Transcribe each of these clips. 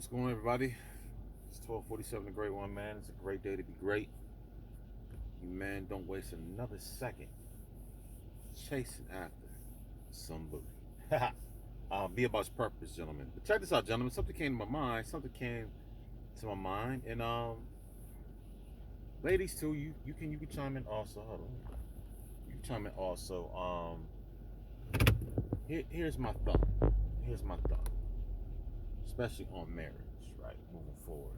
What's going on, everybody? It's 12:47. The great one, man. It's a great day to be great. You man, don't waste another second chasing after some booty. Be about your purpose, gentlemen. But check this out, gentlemen. Something came to my mind. And ladies too. You can chime in also. Hold on. You can chime in also. Here's my thought. Here's my thought, especially on marriage, right? Moving forward.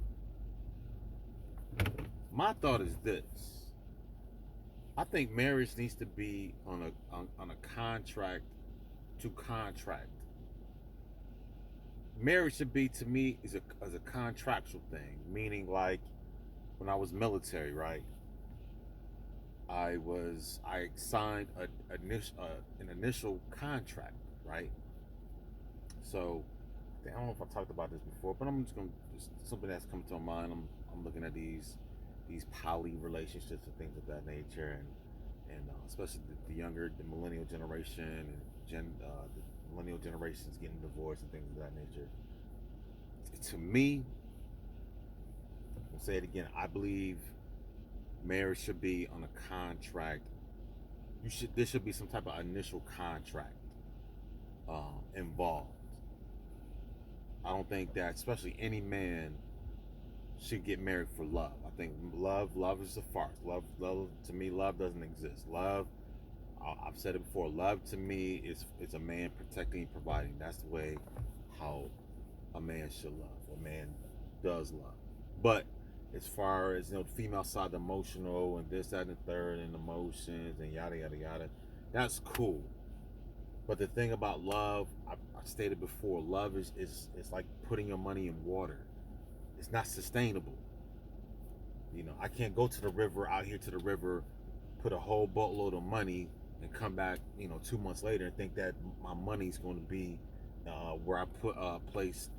My thought is this. I think marriage needs to be on a contract to contract. Marriage should be, to me, is a contractual thing, meaning like when I was military, right? I signed an initial contract, right? So I don't know if I talked about this before, but I'm just gonna just something that's come to my mind. I'm looking at these poly relationships and things of that nature, and especially the younger, the millennial generation and the millennial generations getting divorced and things of that nature. To me, I'll say it again. I believe marriage should be on a contract. There should be some type of initial contract involved. I don't think that, especially any man, should get married for love. I think love is a farce. Love to me, love doesn't exist. Love, I've said it before. Love to me is a man protecting and providing. That's the way how a man should love. A man does love. But as far as the female side, the emotional and this, that, and the third, and emotions and yada yada yada, that's cool. But the thing about love, I stated before, love is like putting your money in water. It's not sustainable. I can't go to the river, out here to the river, put a whole boatload of money and come back, 2 months later and think that my money's going to be where I placed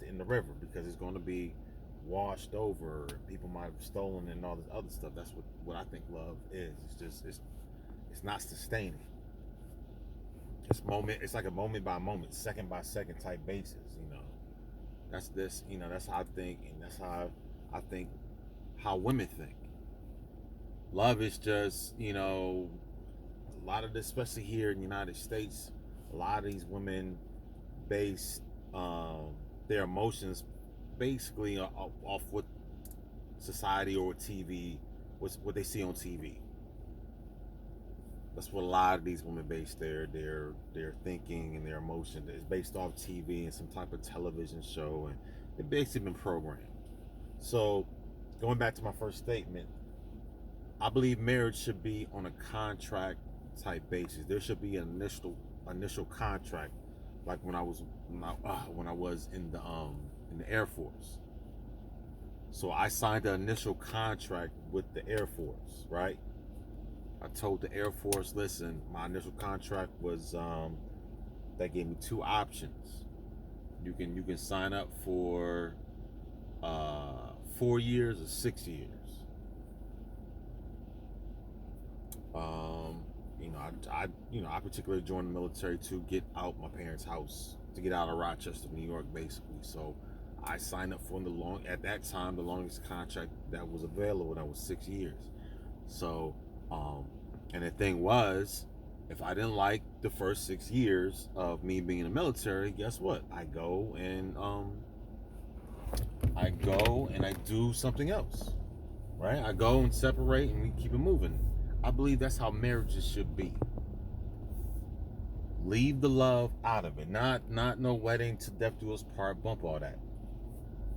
it in the river, because it's going to be washed over. People might have stolen and all this other stuff. That's what I think love is. It's not sustaining. It's like a moment by moment, second by second type basis. That's how I think, and that's how I think how women think. Love is just, a lot of this, especially here in the United States, a lot of these women base their emotions basically off what society or TV, what they see on TV. That's what a lot of these women base their thinking and their emotion is based off TV and some type of television show, and they're basically been programmed. So, going back to my first statement, I believe marriage should be on a contract type basis. There should be an initial contract, like when I was in the Air Force. So I signed the initial contract with the Air Force, right? I told the Air Force, listen, my initial contract was that gave me two options. You can sign up for 4 years or 6 years. I particularly joined the military to get out my parents' house, to get out of Rochester, New York, basically. So I signed up for at that time, the longest contract that was available. That was 6 years. So, and the thing was, if I didn't like the first 6 years of me being in the military, guess what? I go and I do something else, right? I go and separate, and we keep it moving. I believe that's how marriages should be. Leave the love out of it. Not no wedding to death do us part, bump all that.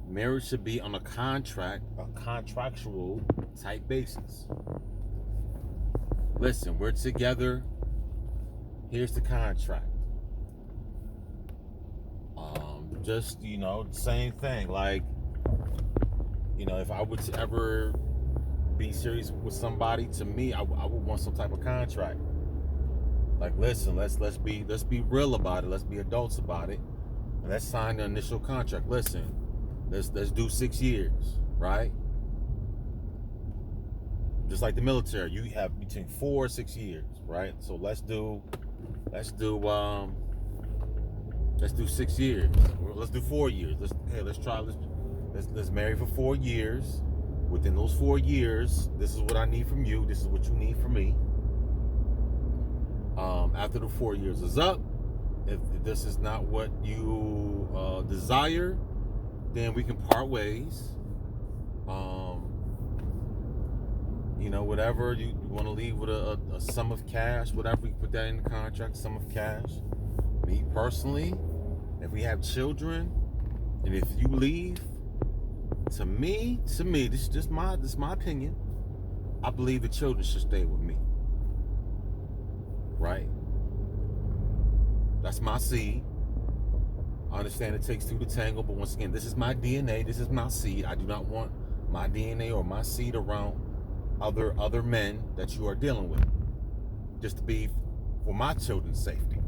Marriage should be on a contractual type basis. Listen, we're together. Here's the contract. Just same thing. Like, if I were to ever be serious with somebody, to me, I would want some type of contract. Like, listen, let's be real about it. Let's be adults about it. And let's sign the initial contract. Listen, let's do 6 years, right? Just like the military, you have between 4 or 6 years, right? So let's do Let's do 6 years. Let's do 4 years. Let's marry for 4 years. Within those 4 years, this is what I need from you. This is what you need from me. After the 4 years is up, if this is not what you desire, then we can part ways. Whatever you want to leave with a sum of cash, whatever, we put that in the contract, sum of cash. Me personally, if we have children, and if you leave, to me, this is my opinion. I believe the children should stay with me. Right? That's my seed. I understand it takes two to tango, but once again, this is my DNA. This is my seed. I do not want my DNA or my seed around other men that you are dealing with, just to be for my children's safety.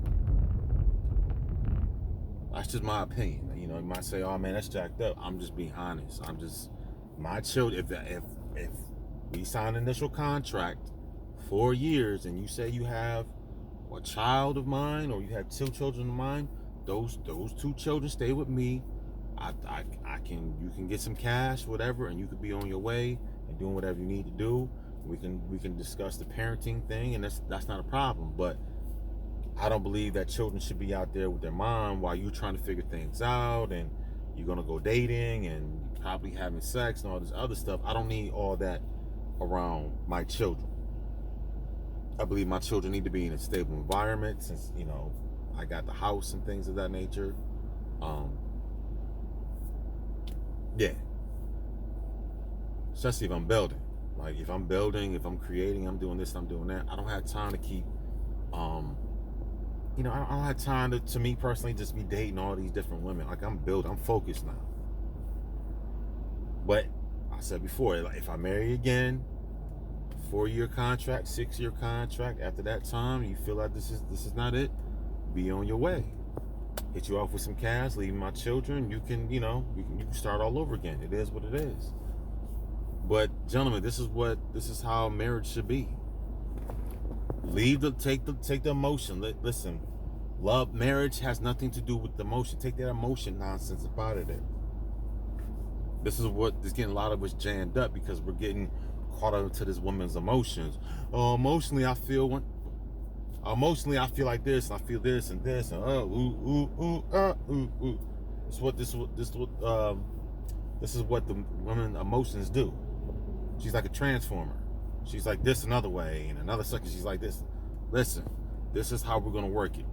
That's just my opinion. You might say, "Oh man, that's jacked up." I'm just being honest. My children. If we sign an initial contract, 4 years, and you say you have a child of mine or you have 2 children of mine, those 2 children stay with me. You can get some cash, whatever, and you could be on your way and doing whatever you need to do. We can discuss the parenting thing, and that's not a problem. But I don't believe that children should be out there with their mom while you're trying to figure things out, and you're gonna go dating and probably having sex and all this other stuff. I don't need all that around my children. I believe my children need to be in a stable environment, since I got the house and things of that nature. Yeah. Especially if I'm building. Like if I'm building, if I'm creating, I'm doing this, I'm doing that. I don't have time to keep, I don't have time to me personally, just be dating all these different women. Like I'm focused now. But I said before, if I marry again, 4-year contract, 6-year contract, after that time, you feel like this is not it, be on your way. Hit you off with some cash, leaving my children, you can start all over again. It is what it is. But gentlemen, this is how marriage should be. Take the emotion. Listen, marriage has nothing to do with the emotion. Take that emotion nonsense out of there. This is what is getting a lot of us jammed up, because we're getting caught up to this woman's emotions. Oh, emotionally I feel like this, and I feel this and this, and This is what the women emotions do. She's like a transformer. She's like this another way, and another second she's like this. Listen, this is how we're gonna work it.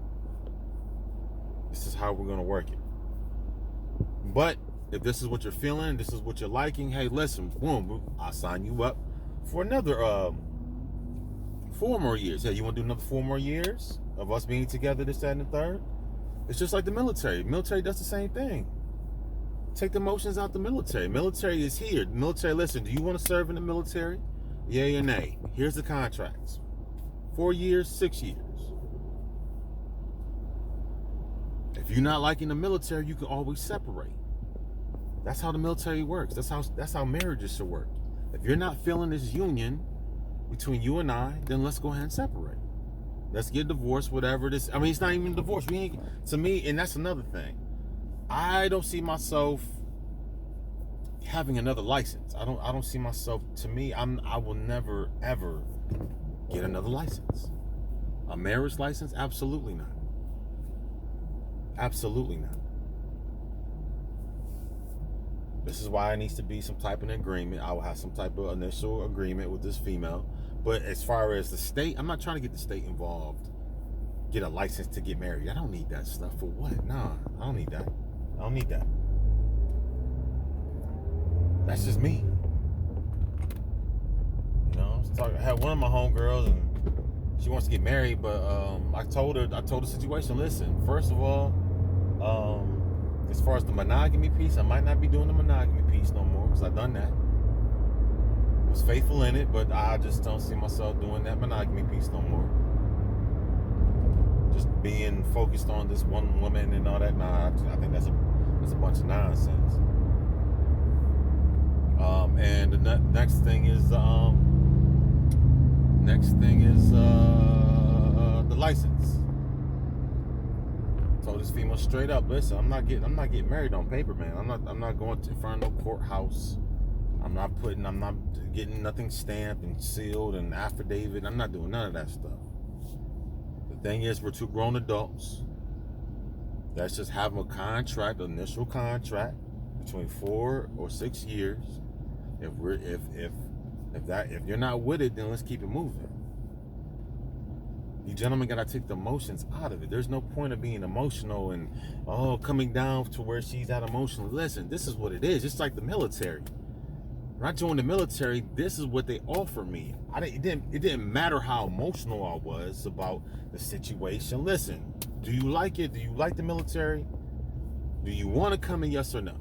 But if this is what you're feeling, this is what you're liking, hey, listen, boom, I'll sign you up for another 4 more years. Hey, you want to do another 4 more years of us being together, this, that, and the third? It's just like the military. Military does the same thing. Take the emotions out the military. Military is here. Military, listen, do you want to serve in the military? Yay or nay? Here's the contracts. 4 years, 6 years. If you're not liking the military, you can always separate. That's how the military works. That's how marriages should work. If you're not feeling this union between you and I, then let's go ahead and separate. Let's get divorced, whatever this. I mean, it's not even divorce. To me, and that's another thing. I don't see myself having another license. I don't see myself. To me, I will never ever get another license. A marriage license? Absolutely not. Absolutely not. This is why it needs to be some type of agreement. I will have some type of initial agreement with this female. But as far as the state, I'm not trying to get the state involved. Get a license to get married. I don't need that stuff. For what? Nah, I don't need that. That's just me. I had one of my homegirls, and she wants to get married, but I told her the situation. Listen, first of all, as far as the monogamy piece, I might not be doing the monogamy piece no more, because I've done that. Was faithful in it, but I just don't see myself doing that monogamy piece no more. Just being focused on this one woman and all that. Nah, I think that's a bunch of nonsense. And the next thing is the license. Told this female straight up, listen, I'm not getting married on paper, man. I'm not going to in front of no courthouse. I'm not getting nothing stamped and sealed and affidavit. I'm not doing none of that stuff. The thing is, we're two grown adults. Let's just have a contract, initial contract, between 4 or 6 years. If you're not with it, then let's keep it moving. You gentlemen gotta take the emotions out of it. There's no point of being emotional and coming down to where she's at emotionally. Listen, this is what it is. It's like the military. When I joined the military, this is what they offered me. It didn't matter how emotional I was about the situation. Listen, do you like it? Do you like the military? Do you want to come in? Yes or no?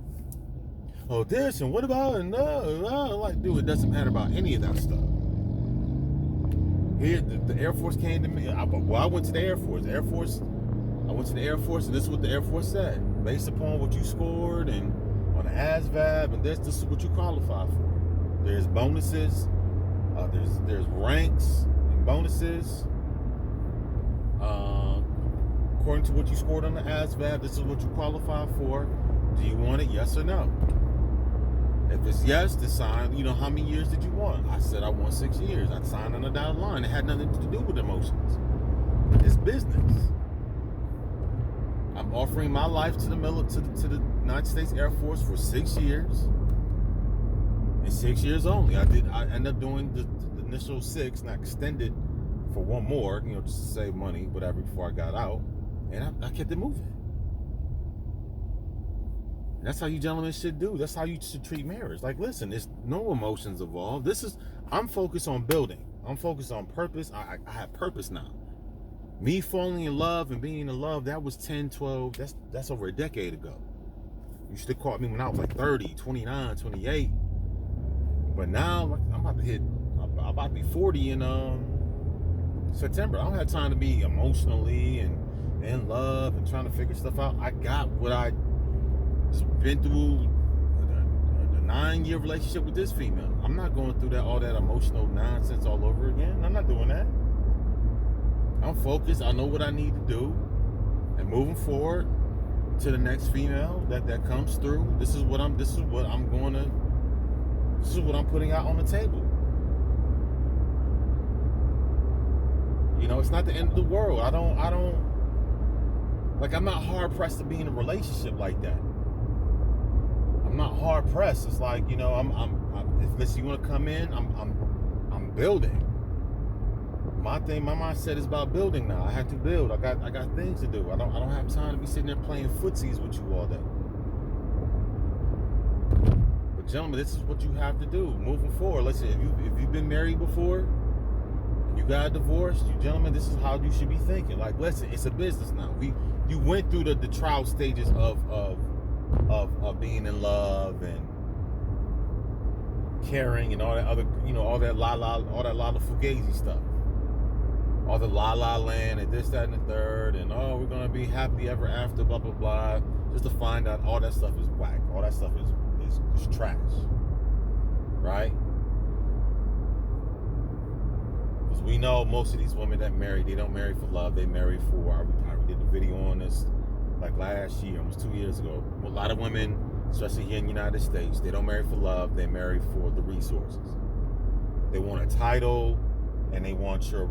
Oh, this and what about and like, dude, it doesn't matter about any of that stuff. Here, the Air Force came to me. I went to the Air Force. I went to the Air Force, and this is what the Air Force said. Based upon what you scored and on the ASVAB, and this is what you qualify for. There's bonuses. There's ranks and bonuses. According to what you scored on the ASVAB, this is what you qualify for. Do you want it? Yes or no? If it's yes, then sign. You know, how many years did you want? I said I want 6 years. I signed on the dotted line. It had nothing to do with emotions. It's business. I'm offering my life to the United States Air Force for 6 years. In 6 years only. I ended up doing the initial 6, and I extended for one more, just to save money, whatever, before I got out. And I kept it moving. And that's how you gentlemen should do. That's how you should treat marriage. Like, listen, there's no emotions involved. I'm focused on building. I'm focused on purpose. I have purpose now. Me falling in love and being in love, that was 10, 12, that's over a decade ago. You should have caught me when I was like 30, 29, 28. But now, I'm about to be 40 in September. I don't have time to be emotionally and in love and trying to figure stuff out. I got what I just been through, a 9-year relationship with this female. I'm not going through all that emotional nonsense all over again. I'm not doing that. I'm focused. I know what I need to do, and moving forward to the next female that comes through. This is what I'm putting out on the table. It's not the end of the world. I'm not hard pressed to be in a relationship like that. I'm not hard pressed. It's like, if you want to come in, I'm building. My mindset is about building now. I have to build. I got things to do. I don't have time to be sitting there playing footsies with you all day. But gentlemen, this is what you have to do moving forward. Listen, if you've been married before and you got a divorce, you gentlemen, this is how you should be thinking. Like, listen, it's a business now. You went through the trial stages of being in love and caring and all that other, all that Lala Fugazi stuff. All the La La Land and this, that, and the third, and we're gonna be happy ever after, blah blah blah. Just to find out all that stuff is whack. All that stuff is trash, right? Because we know most of these women that marry, they don't marry for love. They marry for. I did a video on this like last year, almost 2 years ago. A lot of women, especially here in the United States, they don't marry for love. They marry for the resources. They want a title. And they want your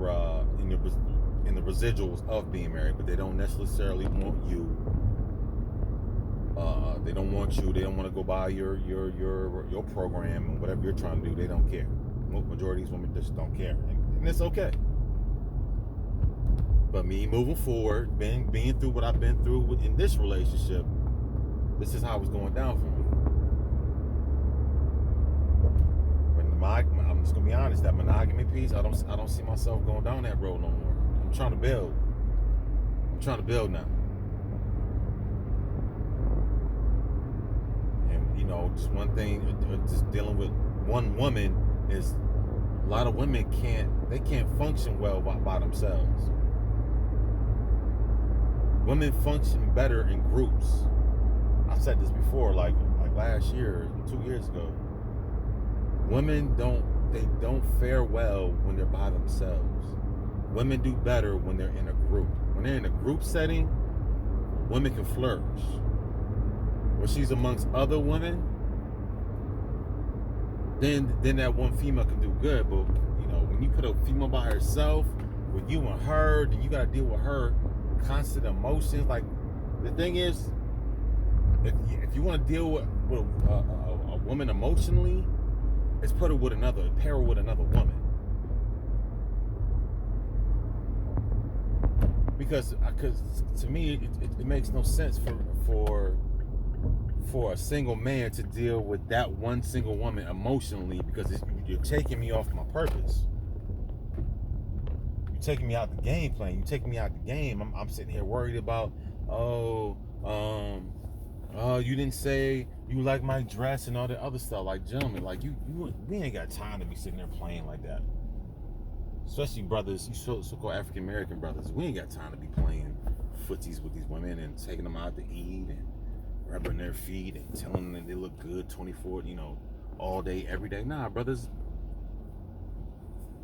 in the residuals of being married, but they don't necessarily want you. They don't want you. They don't want to go buy your program and whatever you're trying to do. They don't care. Majority of these women just don't care, and it's okay. But me moving forward, being through what I've been through in this relationship, this is how it's going down for me. I'm just gonna be honest, that monogamy piece, I don't see myself going down that road no more. I'm trying to build now. And just one thing, just dealing with one woman is a lot of women can't function well by themselves. Women function better in groups. I've said this before, like last year, 2 years ago. Women don't fare well when they're by themselves. Women do better when they're in a group. When they're in a group setting, women can flourish. When she's amongst other women, then that one female can do good. But when you put a female by herself, with you and her, then you gotta deal with her constant emotions. Like, the thing is, if you want to deal with a woman emotionally, it's pair her with another woman. Because to me, it makes no sense for a single man to deal with that one single woman emotionally, because you're taking me off my purpose. You're taking me out the game plan. You're taking me out the game. I'm sitting here worried about, you didn't say you like my dress and all that other stuff. Like, gentlemen, like we ain't got time to be sitting there playing like that. Especially brothers, you so-called African American brothers, we ain't got time to be playing footsies with these women and taking them out to eat and rubbing their feet and telling them that they look good 24, all day, every day. Nah, brothers.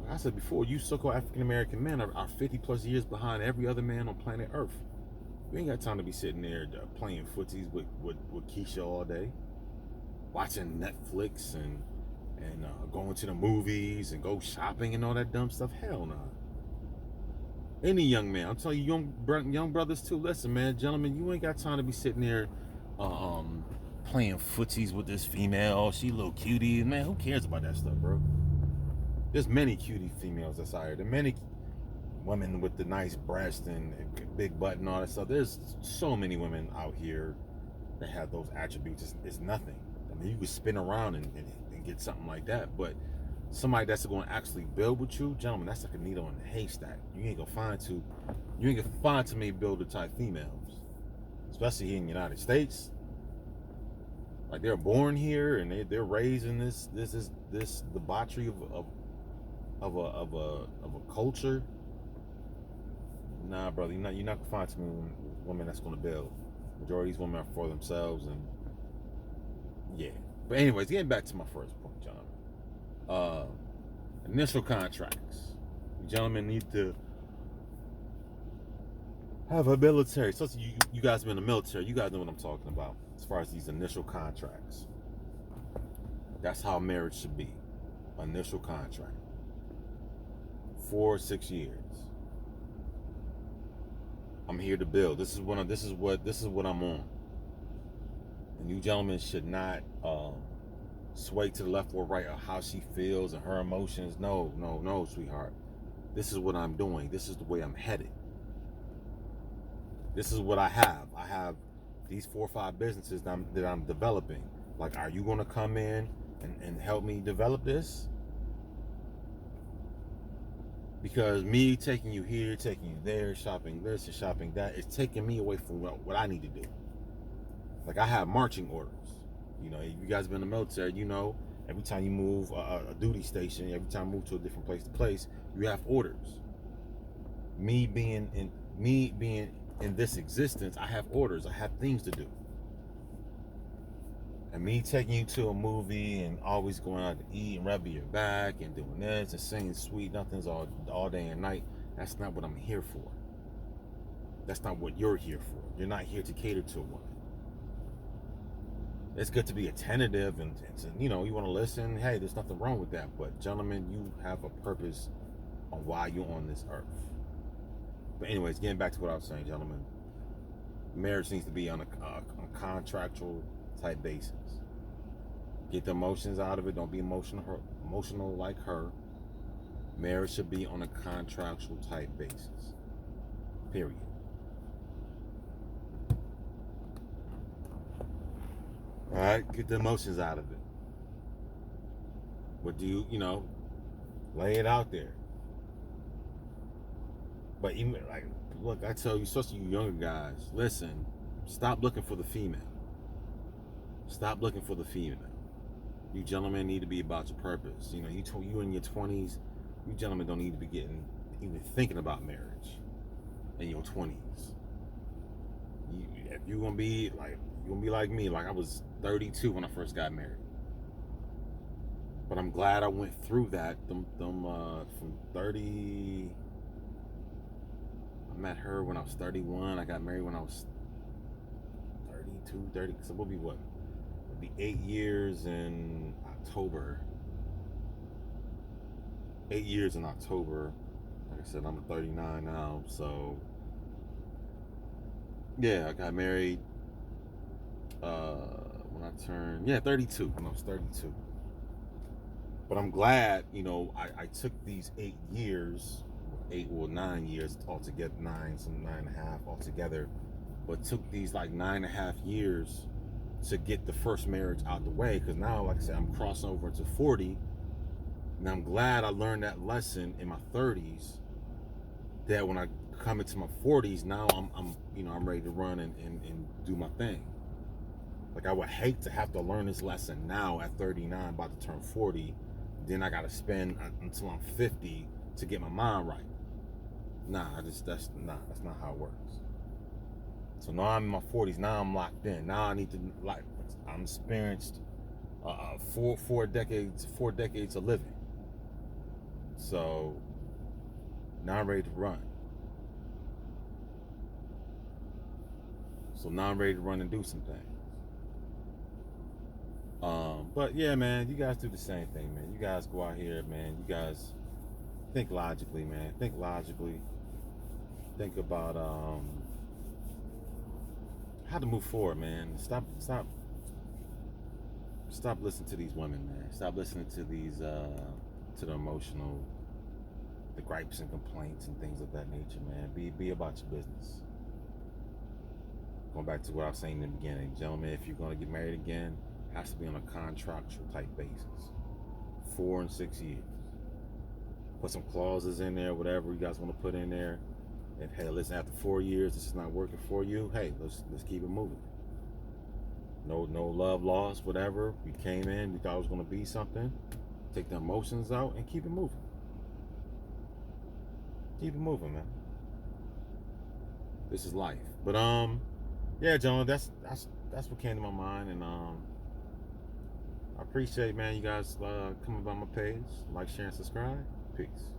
Like I said before, you so-called African American men are 50 plus years behind every other man on planet Earth. We ain't got time to be sitting there playing footsies with Keisha all day, watching Netflix and going to the movies and go shopping and all that dumb stuff. Hell no. Any young man, I'm telling you, young brothers too. Listen, man, gentlemen, you ain't got time to be sitting there playing footsies with this female. She a little cutie. Man, who cares about that stuff, bro? There's many cutie females that's out here. There are many women with the nice breast and big butt and all that stuff. There's so many women out here that have those attributes. It's nothing. I mean, you could spin around and get something like that, but somebody that's going to actually build with you, gentlemen, that's like a needle in a haystack. You ain't gonna find too many builder type females, especially here in the United States. Like, they're born here and they're raised in this debauchery of a culture. Nah, brother, you're not gonna find too many women that's gonna build. Majority of these women are for themselves, and yeah. But anyways, getting back to my first point, John. Initial contracts. You gentlemen need to have a military. So you guys been in the military. You guys know what I'm talking about as far as these initial contracts. That's how marriage should be. Initial contract. 4 or 6 years. I'm here to build. This is what I'm on. And you gentlemen should not sway to the left or right of how she feels and her emotions. No, sweetheart. This is what I'm doing. This is the way I'm headed. This is what I have. I have these 4 or 5 businesses that I'm developing. Like, are you going to come in and help me develop this? Because me taking you here, taking you there, shopping this and shopping that, is taking me away from what I need to do. Like, I have marching orders. You guys been in the military, every time you move a duty station, every time you move to a different place, you have orders. Me being in this existence, I have orders. I have things to do. And me taking you to a movie and always going out to eat and rubbing your back and doing this and saying sweet nothings all day and night, that's not what I'm here for. That's not what you're here for. You're not here to cater to a woman. It's good to be attentive and you want to listen. Hey, there's nothing wrong with that. But gentlemen, you have a purpose on why you're on this earth. But anyways, getting back to what I was saying, gentlemen, marriage needs to be on a contractual type basis. Get the emotions out of it. Don't be emotional like her. Marriage should be on a contractual type basis. Period. All right, get the emotions out of it. What do you lay it out there. But even look, I tell you, especially you younger guys, listen, stop looking for the female. Stop looking for the female. You gentlemen need to be about your purpose. You in your 20s, you gentlemen don't need to be even thinking about marriage in your 20s. If you're gonna be like me. Like, I was 32 when I first got married. But I'm glad I went through that. From 30, I met her when I was 31. I got married when I was 32, 30. So we'll be what? It'll be 8 years in October. 8 years in October. Like I said, I'm 39 now, so yeah, I got married when I turned 32. When I was 32. But I'm glad, I took these 8 years, 9 years altogether, some 9.5 altogether, but took these like 9.5 years to get the first marriage out the way. Because now, like I said, I'm crossing over into 40. And I'm glad I learned that lesson in my 30s. That when I come into my 40s, now I'm ready to run and do my thing. Like I would hate to have to learn this lesson now at 39, about to turn 40. Then I gotta spend until I'm 50 to get my mind right. That's not how it works. So now I'm in my 40s. Now I'm locked in. Now I need to I'm experienced 4 decades of living. So now I'm ready to run. So now I'm ready to run and do some things. But yeah, man, you guys do the same thing, man. You guys go out here, man. You guys think logically, man. Think logically. Think about how to move forward, man. Stop listening to these women, man. Stop listening to these to the emotional, the gripes and complaints and things of that nature, man. Be about your business. Going back to what I was saying in the beginning, gentlemen, if you're gonna get married again, it has to be on a contractual type basis. 4 and 6 years. Put some clauses in there, whatever you guys want to put in there. And hey, listen, after 4 years, this is not working for you. Hey, let's keep it moving. No love lost, whatever. We came in, we thought it was gonna be something. Take the emotions out and keep it moving. Keep it moving, man. This is life. But yeah, John, that's what came to my mind, and I appreciate, man, you guys coming by my page. Like, share, and subscribe. Peace.